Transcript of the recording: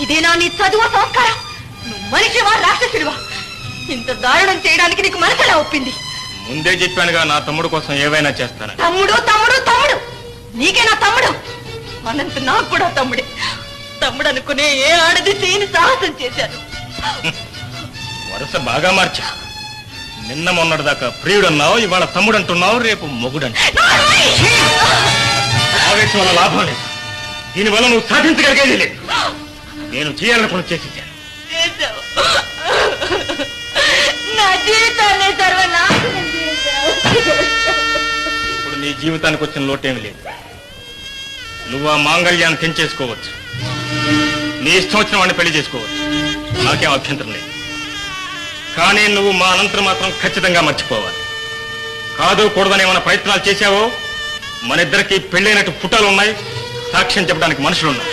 ఇదేనా నీ చదువు సంస్కారం? నువ్వు మనిషివా రాక్షసుడివా? ఇంత దారుణం చేయడానికి నీకు మనసులా ఒప్పింది? ముందే చెప్పానుగా నా తమ్ముడు కోసం ఏవైనా చేస్తాను. తమ్ముడు తమ్ముడు తమ్ముడు నీకే నా తమ్ముడు. అనంత నాకు కూడా తమ్ముడే. తమ్ముడు అనుకునే ఏ ఆడది చేయని సాహసం చేశాను. వరుస బాగా మార్చా. నిన్న మొన్నటి దాకా ప్రియుడన్నావు, ఇవాళ తమ్ముడు అంటున్నావు, రేపు మొగుడంటున్నావు. ఆవేశం వల్ల లాభం లేదు. దీనివల్ల నువ్వు సాధించగలిగేది లేదు. నేను చేయాలనుకుని చేసేసాను. నా జీవితాన్ని సర్వనాశనం చేశావు. ఇప్పుడు నీ జీవితానికి వచ్చిన లోటేమి లేదు. నువ్వు ఆ మాంగళ్యాన్ని తెంచేసుకోవచ్చు. నీ ఇష్టం వచ్చిన వాడిని పెళ్లి చేసుకోవచ్చు. నాకేం అభ్యంతరం లేదు. కానీ నువ్వు మా అనంతరం మాత్రం ఖచ్చితంగా మర్చిపోవాలి. కాదు కూడదని ఏమైనా ప్రయత్నాలు చేశావో మన ఇద్దరికి పెళ్ళైనట్టు ఫోటోలు ఉన్నాయి, సాక్ష్యం చెప్పడానికి మనుషులు ఉన్నారు.